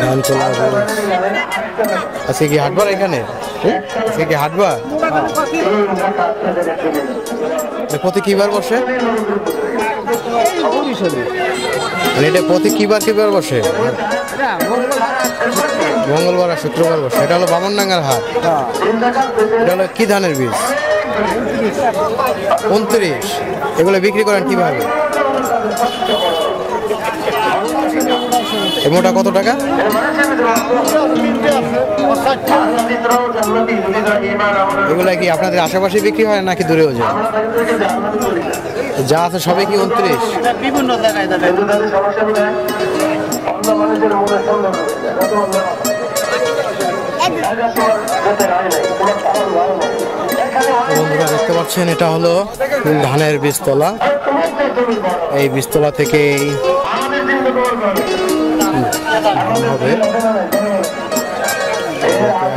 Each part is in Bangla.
ধান তোলা আজকে কি হাটবার এখানে? আজকে কি হাটবার? প্রতি কিবার বসে? এটা প্রতি কিবার বসে? মঙ্গলবার আর শুক্রবার বসে। এটা হলো বামনডাঙ্গার হাট। এটা হলো কি ধানের বীজ? 29। এগুলো বিক্রি করেন কিভাবে? মোটা কত টাকা? এগুলা কি আপনাদের আশেপাশে বিক্রি হয় নাকি দূরেও যায়? যা আছে সবাই কি 29? বিভিন্ন জায়গায় বন্ধুরা দেখতে পাচ্ছেন এটা হলো ধানের বীজতলা। এই বীজতলা থেকে হবে।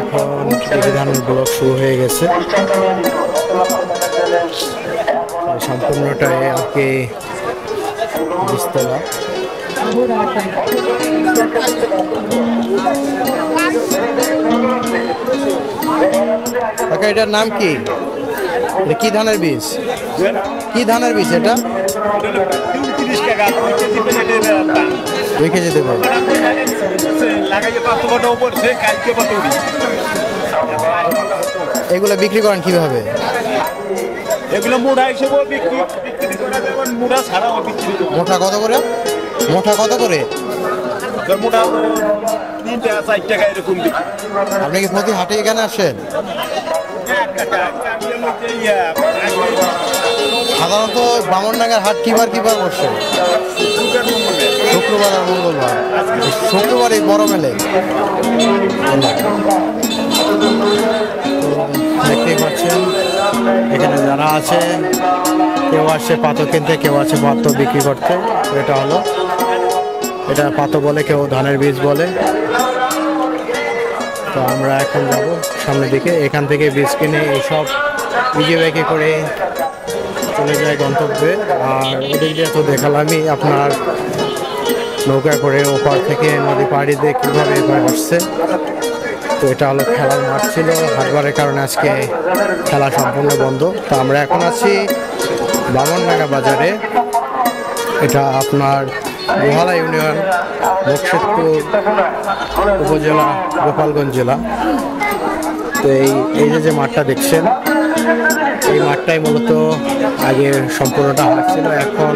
এখন ধানের ব্লক শুরু হয়ে গেছে, সম্পূর্ণটাই আর কি বীজতলা। এটার নাম কি? কি ধানের বীজ? কি ধানের বীজ এটা? 2 কেজি দেবে। এগুলো বিক্রি করেন কিভাবে? এগুলো মোটা হিসেবে বিক্রি করা যাবে, মোটা ছাড়াও বিক্রি। মোটা কত করে? মোটা কত করে? মোটা 3 টাকা 4 টাকা এরকম বিক্রি। আপনি কি প্রতি হাটে এখানে আসেন? সাধারণত বামনডাঙ্গার হাট কিবার বসে? শুক্রবার আর মঙ্গলবার। শুক্রবার এই বড় মেলে। দেখতেই পাচ্ছেন এখানে যারা আছে, কেউ আসছে পাতো কিনতে, কেউ আছে পাতো বিক্রি করতে। এটা পাতো বলে, কেউ ধানের বীজ বলে। তো আমরা এখন যাব সামনের দিকে। এখান থেকে বীজ কিনে এইসব ইজি বাইকে করে চলে যায় গন্তব্যে। আর ওদিক দিয়ে তো দেখালামই আপনার নৌকা করে ওপার থেকে নদী পাড়ি দিয়ে কীভাবে এবার আসছে। তো এটা হলো খেলার মাঠ ছিল, হাটবারের কারণে আজকে খেলা সম্পূর্ণ বন্ধ। তো আমরা এখন আছি বামনডাঙ্গা বাজারে। এটা আপনার গোহালা ইউনিয়ন, বকশিদপুর উপজেলা, গোপালগঞ্জ জেলা। তো এই যে মাঠটা দেখছেন, এই মাঠটাই মূলত আগে সম্পূর্ণটা হাট ছিল। এখন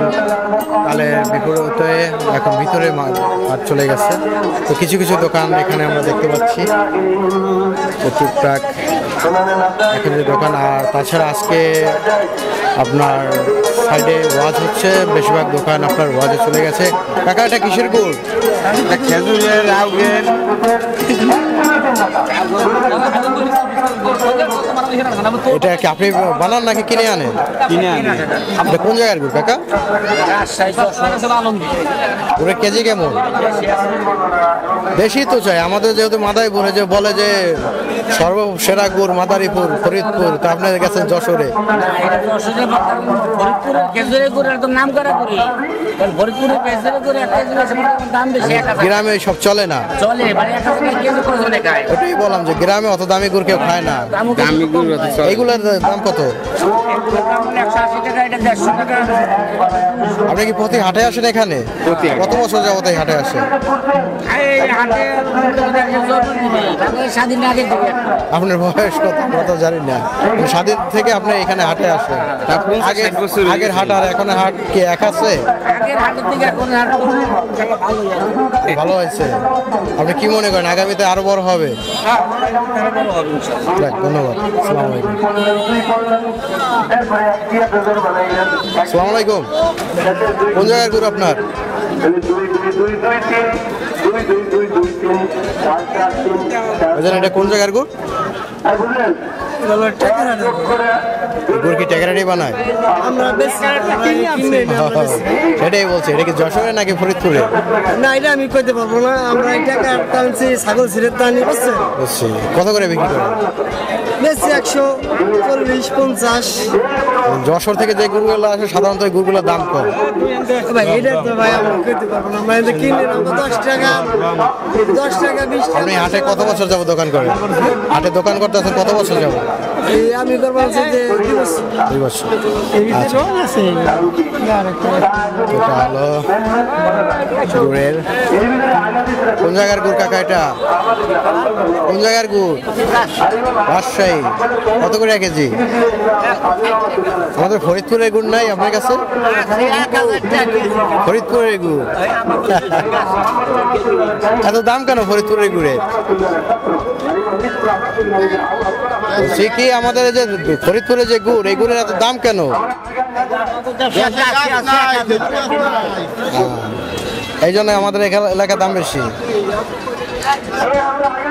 কালের বিপরীতে এখন ভিতরে হাট চলে গেছে। তো কিছু কিছু দোকান এখানে আমরা দেখতে পাচ্ছি, তো টুকটাক এখানে দোকান। আর তাছাড়া আজকে আপনার সাইডে ওয়াজ হচ্ছে, বেশিরভাগ দোকান আপনার ওয়াজে চলে গেছে। কাকা এটা কিসের গুড়? খেজুরের আউগের। এটা কি আপনি বানান নাকি কিনে আনেন? কিনে আনি। আপনি কোন জায়গার গুড় কাকা? ওটা কেজি কেমন? দেশি তো চাই আমাদের, যেহেতু মাদারীপুরে যে বলে যে সর্বসেরা গুড় মাদারীপুর, ফরিদপুর, তো আপনাদের গেছেন যশোরে। গ্রামে সব চলে না, ওটাই বললাম যে গ্রামে অত দামি গুড় কেউ খায় না। এইগুলোর দাম কত? আপনি কি প্রতি হাটে আসেন এখানে? কত বছর যাবত এই হাটে আসেন? আপনার বয়স কত জানি না, স্বাধীন থেকে আপনি এখানে হাটে আসেন। আগের হাট আর এখনের হাট কি এক আছে? ভালো হয়েছে। আপনি কি মনে করেন আগামীতে আরো বড় হবে? ধন্যবাদ। আসসালামু আলাইকুম। কোন জায়গার গুড় আপনার? এটা কোন জায়গার গুড়? এটা হলো টেকারাটা। গুড় কি টেকারাটি বানায়? আমরা বেশি কিনে না, আমরা বেশি। সেটাই বলছি, এটা কি যশোরে নাকি ফরিদপুরে? না এটা আমি কইতে পারবো না, আমরা এই টাকা টানছি ছাগল ছিঁড়ের টানি, বুঝছেন? বুঝছি। কত করে বিক্রি করেন? বেশি 140-50। যশোর থেকে যে গুড়গুলো আসে সাধারণত এই গুড়গুলোর দাম কম। ভাই এটা তো ভাই আমরা কইতে পারবো না, আমরা এটা কিনে নেবো 10 টাকা 20 টাকা। আপনি হাটে কত বছর যাবো দোকান করেন? হাটে দোকান করতে আছেন কত বছর যাবো? এই আমি করবো হচ্ছে যে 2 বছর। আচ্ছা আছে এটা হলো গুড়ের। কোন জায়গার গুড় কাকা এটা? কোন জায়গার গুড়? রাজশাহী। কত করে কেজি? আমাদের ফরিদপুরের গুড় নাই আপনার কাছে? ফরিদপুরের গুড় এত দাম কেন ফরিদপুরের গুড়ের? বলছি কি আমাদের এই যে ফরিদপুরের যে গুড়, এই গুড়ের এত দাম কেন? এই জন্য আমাদের এলাকার দাম বেশি।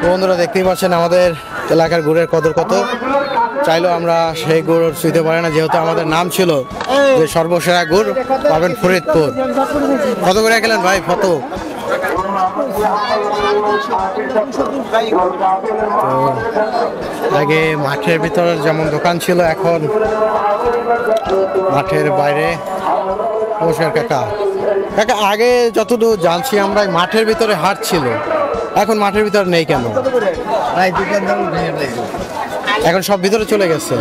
বন্ধুরা দেখতেই পাচ্ছেন আমাদের এলাকার গুড়ের কদর কত। চাইলেও আমরা সেই গুড় ছুঁতে পারি না, যেহেতু আমাদের নাম ছিল যে সর্বসেরা গুড় পাবেন ফরিদপুর। কত করে গেলেন ভাই? কত? আগে মাঠের ভিতরে যেমন দোকান ছিল, এখন মাঠের বাইরে। নমস্কার কাকা। কাকা আগে যতদূর জানছি আমরা মাঠের ভিতরে হাট ছিল, এখন মাঠের ভিতরে নেই কেন? এখন সব ভিতরে চলে গেছে।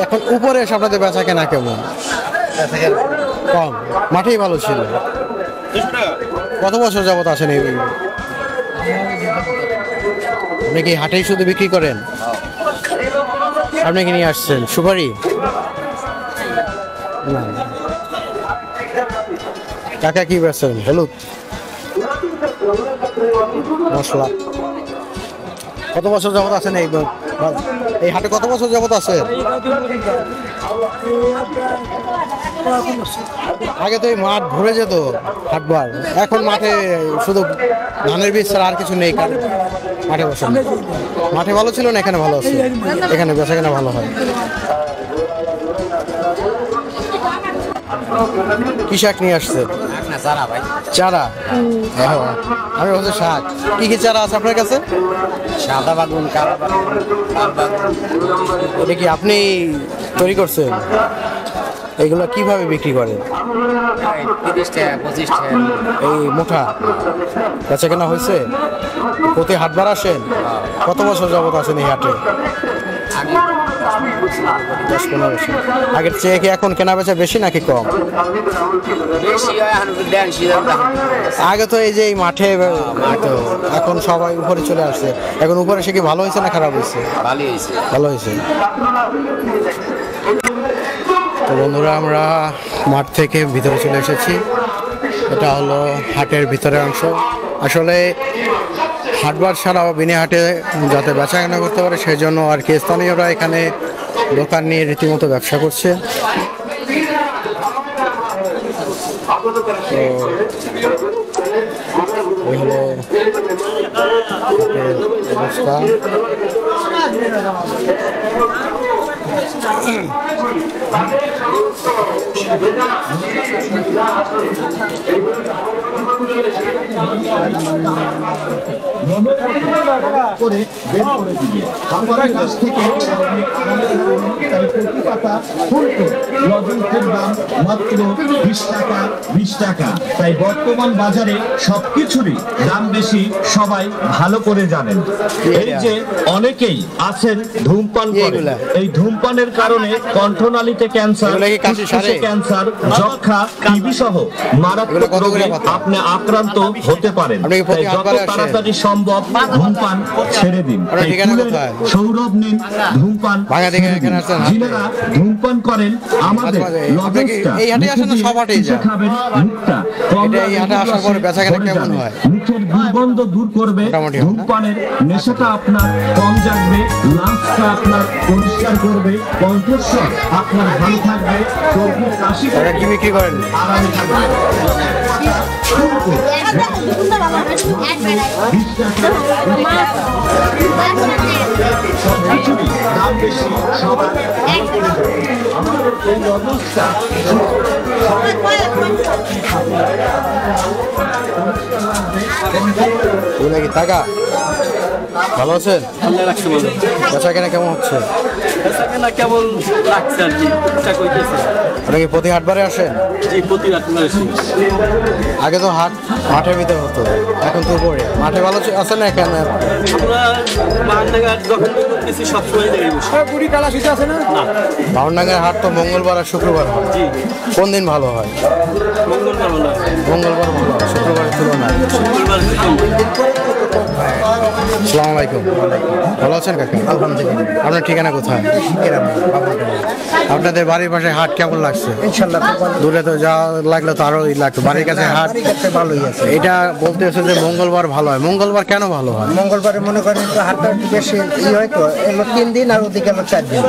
এখন উপরে এসে আপনাদের বেচা কেনা কেমন? কম। মাঠেই ভালো ছিল। কত বছর যাবত আসেন এই? আপনি কি হাটেই শুধু বিক্রি করেন? আপনি কি নিয়ে আসছেন সুপারি? না। কাকা কি বেচছেন? হলুদ, মশলা। কত বছর যাবত আছেন এই হাটে? কত বছর যাবত আছেন? আগে তো এই মাঠ ভরে যেত হাটবার, এখন মাঠে শুধু ধানের বীজ ছাড়া আর কিছু নেই। মাঠে বসে মাঠে ভালো ছিল না, এখানে ভালো আছে। এখানে বেচা কেনা ভালো হয়। কি শাক নিয়ে আসছে? চারা। আমি বলছি শাক। কি কি চারা আছে আপনার কাছে? সাদা বাগুন, কালো বাগুন, লাল বাগুন। এটা কি আপনি তৈরি করছেন? এইগুলো কিভাবে বিক্রি করেন? 30 টাকা 25 টাকা। এই মুঠা বেচা কেনা হয়েছে? প্রতি হাটবার আসেন? কত বছর যাবত আছেন এই হাটে? আগে 10-15 বছর। আগের চেয়ে কি এখন কেনা বেচা বেশি নাকি কম? বেশি হয়, এখন বেশি দাম। আগে তো এই যে এই মাঠে তো, এখন সবাই উপরে চলে আসছে। এখন উপরে সে কি ভালো হয়েছে না খারাপ হয়েছে? ভালোই হয়েছে। ভালো হয়েছে। তো বন্ধুরা আমরা মাঠ থেকে ভিতরে চলে এসেছি। এটা হলো হাটের ভিতরের অংশ। আসলে হাটবার ছাড়াও বিনে হাটে যাতে বেচা কেনা করতে পারে সেই জন্য আর কি স্থানীয়রা এখানে দোকান নিয়ে রীতিমতো ব্যবসা করছে। তো এই হলো হাটের অবস্থা। করে বের করে দিবে আমাদের কাছ থেকে প্রতি পাতা ফুলকো লজেন্সের দাম মাত্র 20 টাকা। তাই বর্তমান বাজারে সবকিছুরই দাম বেশি, সবাই ভালো করে জানেন। এই যে অনেকেই আছেন ধূমপান করেন, এই ধূমপানের কারণে কণ্ঠনালীতে ক্যান্সার, ফুসফুসে ক্যান্সার, যক্ষা, টিবি সহ মারাত্মক রোগে আপনি আক্রান্ত হতে পারেন। তাই যত তাড়াতাড়ি সম্ভব ধূমপান ছেড়ে দিন। সৌরভ নিন, ধূমপান ছেড়ে দিন। যিনারা ধূমপান করেন আমাদের লজেন্সটা খাবেন, মুখটা মুখের দুর্গন্ধ দূর করবে, ধূমপানের নেশাটা আপনার কম জাগবে, লাংসটা আপনার পরিষ্কার করবে, কণ্ঠস্বর আপনার ভালো থাকবে, চোখের কাশি কি বিক্রি করেন? আরামে থাকবে। টাকা শুরু, 20 টাকা, সবকিছুরই দাম বেশি, সবার আমাদের এই অবস্থা এগুলো কি টাকা? ভালো আছেন? আল্লাহ রাখছে বলো বেচা কেনা কেমন হচ্ছে? না কেবল লাগছে আর কি চেষ্টা করতেছে আপনি কি প্রতি হাটবারে আসেন? যে প্রতি রাত মাসি আগে তো হাট মাঠের ভিতরে হতো, এখন তো উপরে মাঠে ভালো আছে না? এখানে আমরা বাহান্নাঘাট যখন করতেছি সবসময় দেখে বসি বাউন্ডাঙ্গার হাট তো মঙ্গলবার আর শুক্রবার হয়। জি কোন দিন ভালো হয়? মঙ্গলবার ভালো হয় মঙ্গলবার ভালো হয়, শুক্রবারের তুলনায়। মঙ্গলবার আসসালামু আলাইকুম। ভালো আছেন কাকা? আলহামদুলিল্লাহ। আপনার ঠিকানা কোথায়? আপনাদের বাড়ির পাশে হাট কেমন লাগছে? ইনশাল্লাহ দূরে তো যা লাগলো তো আরোই লাগতো, বাড়ির কাছে হাট ভালোই আছে। এটা বলতে হচ্ছে যে মঙ্গলবার ভালো হয়। মঙ্গলবার কেন ভালো হয়? মঙ্গলবারে মনে করেন তো হাটটা একটু বেশি হয় তো, এলো 3 দিন আর ওদিকে এলো 4 দিন।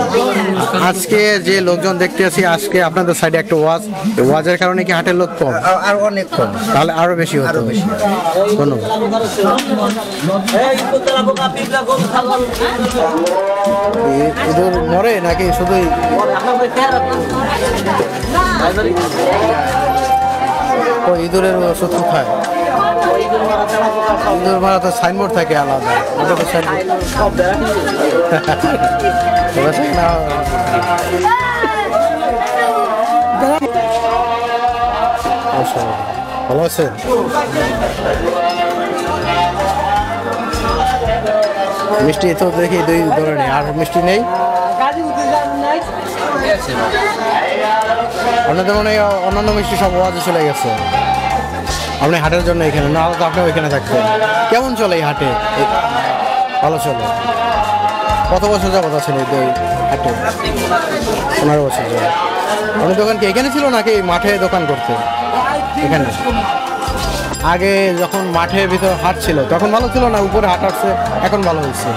আজকে যে লোকজন দেখতে আছি, আজকে আপনাদের সাইডে একটা ওয়াজের কারণে কি হাটের লোক কম? আর অনেক কম। তাহলে আরো বেশি হতো। ধন্যবাদ। ইঁদুর মরে নাকি শুধুই? ও ইঁদুরের ওষুধ কোথায়? ইঁদুর মারা তো সাইনবোর্ড থাকে আলাদা, ওটা তো সাইনবোর্ড। ভালো আছেন? মিষ্টি তো দেখি 2 ধরনের, আর মিষ্টি নেই আপনাদের? মনে হয় অন্যান্য মিষ্টি সব ওয়াজে চলে গেছে। আপনি হাটের জন্য এখানে, না তো আপনি ওইখানে থাকতেন। কেমন চলে এই হাটে? ভালো চলে। কত বছর যাবত আছেন এই হাটে? 15 বছর যাবত। আপনার দোকান কি এখানে ছিল নাকি মাঠে দোকান করতে? এখানে আগে যখন মাঠের ভিতর হাট ছিল তখন ভালো ছিল না? উপরে হাট আসছে এখন ভালো হয়েছে।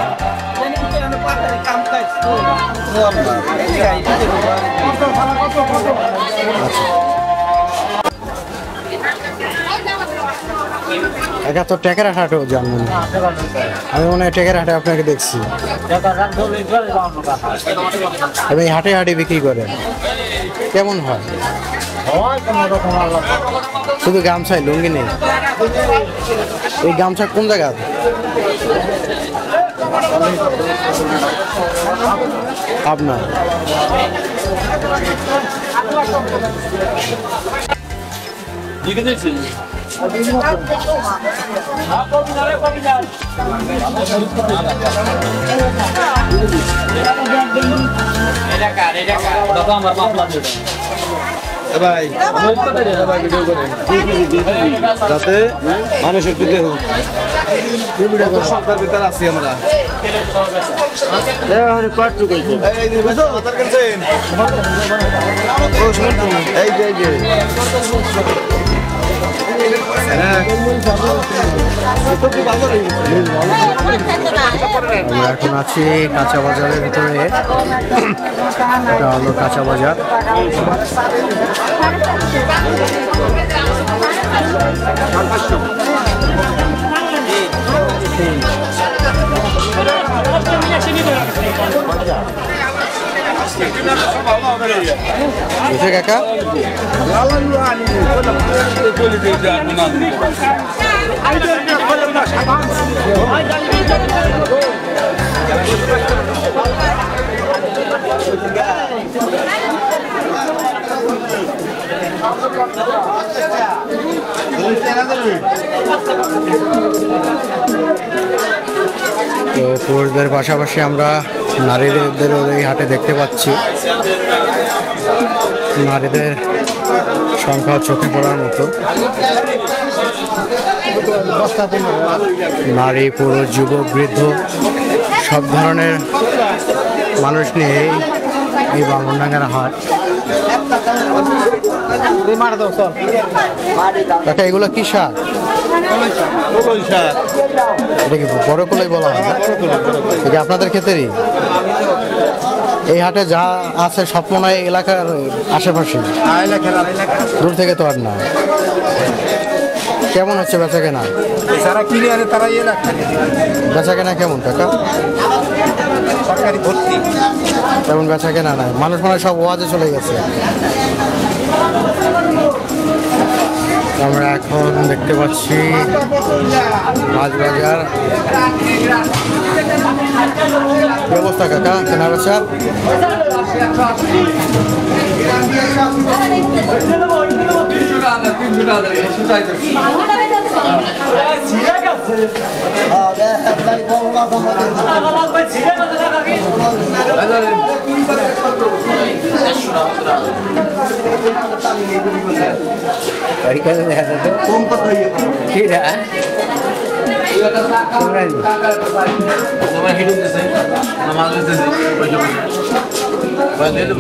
একা তো টেকের হাটেও যান মনে হয়। আমি মনে হয় টেকের হাটে আপনাকে দেখছি। আপনি হাটে হাটে বিক্রি করেন, কেমন হয়? শুধু গামছায়, লুঙ্গি নেই? এই গামছা কোন জায়গা? আপনার যাতে মানুষের ভিতরে সরকার ভিতরে আছি আমরা। এই যে আমরা এখন আছি কাঁচা বাজারের ভিতরে। এটা হলো কাঁচা বাজার। বুঝে কাকা? তো পুরুষদের পাশাপাশি আমরা নারীদের এই হাটে দেখতে পাচ্ছি। নারীদের সংখ্যা চোখে পড়ার মতো। নারী, পুরুষ, যুবক, বৃদ্ধ সব ধরনের মানুষ নিয়ে এই বামনডাঙ্গার হাট। কাকা এগুলো কি শাক? এটা কি বড় কলাই বলা হয়? এটা আপনাদের ক্ষেত্রেই? এই হাটে যা আছে সব মনে হয় এলাকার আশেপাশে, দূর থেকে তো আর না। কেমন হচ্ছে বেচা কেনা? যারা কিনে আনে তারা ইয়ে রাখে বেচা কেনা কেমন কাকা? সরকারি ভর্তি তেমন বেচা কেনা নাই, মানুষ মানে সব ওয়াজে চলে গেছে। আমরা এখন দেখতে পাচ্ছি মাছ বাজার। কি অবস্থা কাকা কেনা বেচা?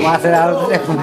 মাছের আরো দেখুন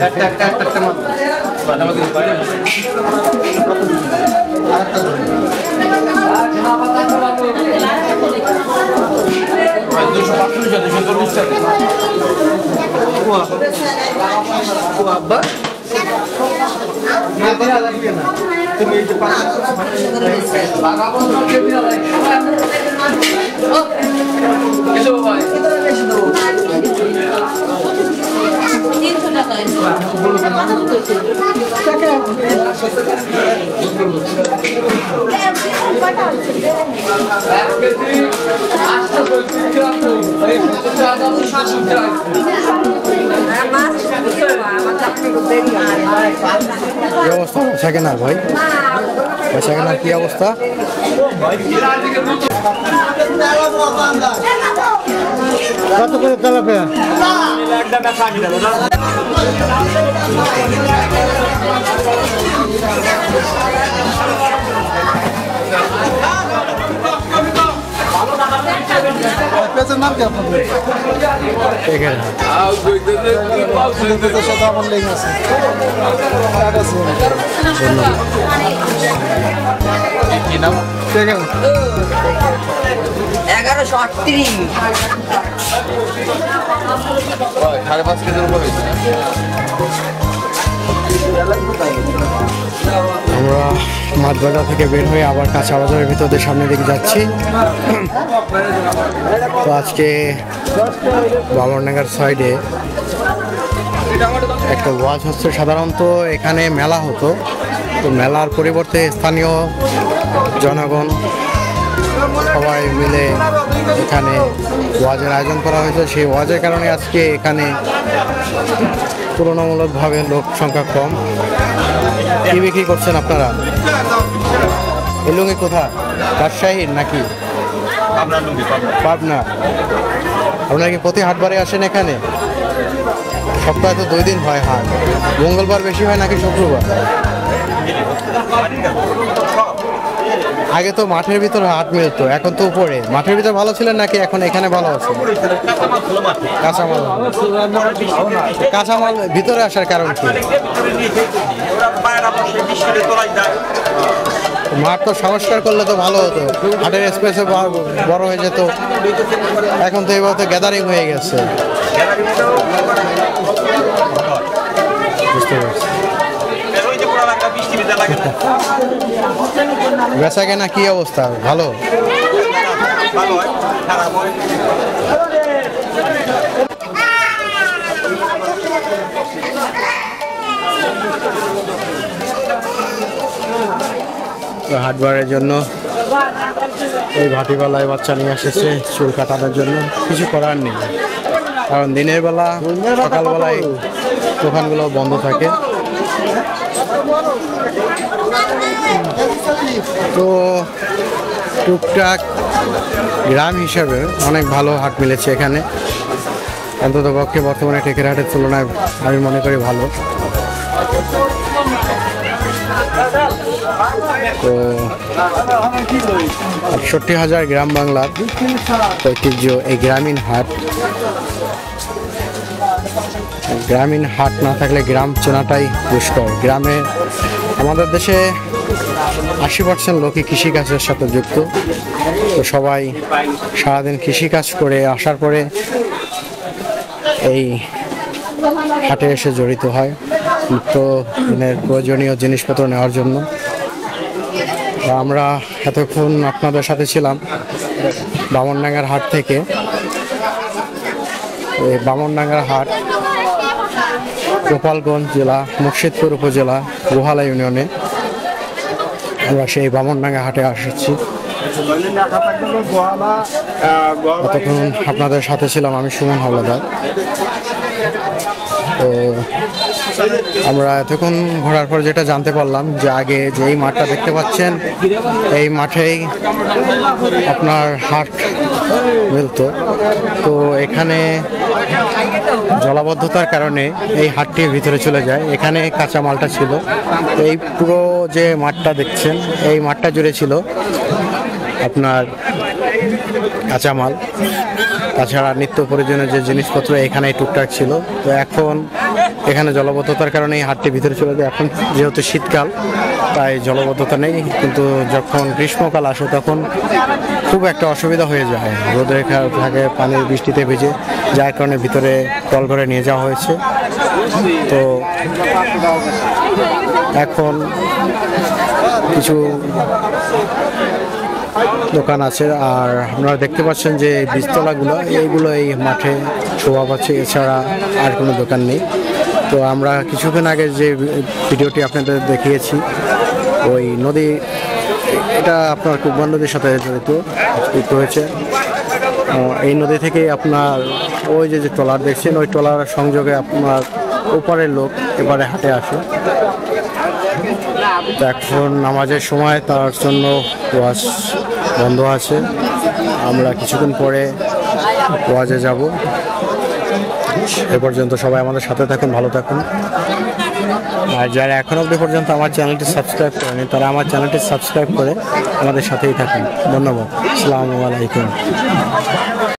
কি অবস্থা বেচা কেনার ভাই? বেচা কেনার কি অবস্থা? কত করে তেলাপিয়া? পেঁচের নাম কি আপনাদের? এখানে সাথে আমার লেগে আছে। 1138 5.5 কেজির উপরে আমরা মাছ বাজার থেকে বের হয়ে আবার কাঁচা বাজারের ভিতরে সামনের দিকে যাচ্ছি। তো আজকে বামনডাঙ্গার সাইডে একটা ওয়াজ হচ্ছে। সাধারণত এখানে মেলা হতো, তো মেলার পরিবর্তে স্থানীয় জনগণ সবাই মিলে এখানে ওয়াজের আয়োজন করা হয়েছে। সেই ওয়াজের কারণে আজকে এখানে তুলনামূলকভাবে লোক সংখ্যা কম। কি বিক্রি করছেন আপনারা? এই লুঙ্গি কোথা? রাজশাহীর নাকি পাবনা? আপনারা কি প্রতি হাটবারে আসেন এখানে? সপ্তাহে তো 2 দিন হয় হাট, মঙ্গলবার বেশি হয় নাকি শুক্রবার? আগে তো মাঠের ভিতরে হাট মিলতো, এখন তো উপরে। মাঠের ভিতরে ভালো ছিলেন নাকি এখন এখানে ভালো আছে? কাঁচামাল কাঁচামাল ভিতরে আসার কারণ কি? মাঠ তো সংস্কার করলে তো ভালো হতো, হাটের স্পেসে বড় হয়ে যেত। এখন তো এইভাবে গ্যাদারিং হয়ে গেছে। বুঝতে পারছি। বেচা কেনা কি অবস্থা? ভালো? হাটবারের জন্য এই ভাটিবেলায় বাচ্চা নিয়ে এসেছে চুল কাটানোর জন্য। কিছু করার নেই, কারণ দিনের বেলা সকালবেলায় দোকানগুলো বন্ধ থাকে। তো টুকটাক গ্রাম হিসাবে অনেক ভালো হাট মিলেছে এখানে, অন্তত পক্ষে বর্তমানে টেকের হাটের তুলনায় আমি মনে করি ভালো। তো ৬৮,০০০ গ্রাম বাংলার ঐতিহ্য এই গ্রামীণ হাট। গ্রামীণ হাট না থাকলে গ্রাম চেনাটাই দুষ্কর। গ্রামে আমাদের দেশে ৮০% লোকই কৃষিকাজের সাথে যুক্ত। তো সবাই সারাদিন কৃষিকাজ করে আসার পরে এই হাটে এসে জড়িত হয় নিত্য দিনের প্রয়োজনীয় জিনিসপত্র নেওয়ার জন্য। আমরা এতক্ষণ আপনাদের সাথে ছিলাম বামনডাঙ্গার হাট থেকে। এই বামনডাঙ্গার হাট গোপালগঞ্জ জেলা মুর্শিদপুর উপজেলা গোহালা ইউনিয়নে। আমরা সেই বামনডাঙ্গা হাটে আসছি। এতক্ষণ আপনাদের সাথে ছিলাম আমি সুমন হাওলাদার। তো আমরা এতক্ষণ ঘোরার পর যেটা জানতে পারলাম যে আগে যেই মাঠটা দেখতে পাচ্ছেন এই মাঠেই আপনার হাট মিলতো। তো এখানে জলাবদ্ধতার কারণে এই হাটটির ভিতরে চলে যায়। এখানে কাঁচা মালটা ছিল। এই পুরো যে মাঠটা দেখছেন এই মাঠটা জুড়ে ছিল আপনার কাঁচামাল, তাছাড়া নিত্য প্রয়োজনীয় যে জিনিসপত্র এখানে টুকটাক ছিল। তো এখন এখানে জলাবদ্ধতার কারণে এই হাটটি ভিতরে চলে যায়। এখন যেহেতু শীতকাল তাই জলাবদ্ধতা নেই, কিন্তু যখন গ্রীষ্মকাল আসে তখন খুব একটা অসুবিধা হয়ে যায়। রোদে থাকে, পানির বৃষ্টিতে ভিজে, যার কারণে ভিতরে কল করে নিয়ে যাওয়া হয়েছে। তো এখন কিছু দোকান আছে, আর আপনারা দেখতে পাচ্ছেন যে বীজতলাগুলো এইগুলো এই মাঠে শোভা পাচ্ছে, এছাড়া আর কোনো দোকান নেই। তো আমরা কিছুক্ষণ আগে যে ভিডিওটি আপনাদের দেখিয়েছি ওই নদী, এটা আপনার কুকবান নদীর সাথে জড়িত হয়েছে। এই নদী থেকে আপনার ওই যে ট্রলার দেখছেন ওই ট্রলার সংযোগে আপনার ওপারের লোক এবারে হাটে আসে। তো এখন নামাজের সময়, তার জন্য ওয়াজ বন্ধ আছে। আমরা কিছুক্ষণ পরে ওয়াজে যাব। এ পর্যন্ত সবাই আমাদের সাথে থাকুন, ভালো থাকুন। আর যারা এখন অবধি পর্যন্ত আমার চ্যানেলটি সাবস্ক্রাইব করেনি তারা আমার চ্যানেলটি সাবস্ক্রাইব করে আমাদের সাথেই থাকুন। ধন্যবাদ। আসসালামু আলাইকুম।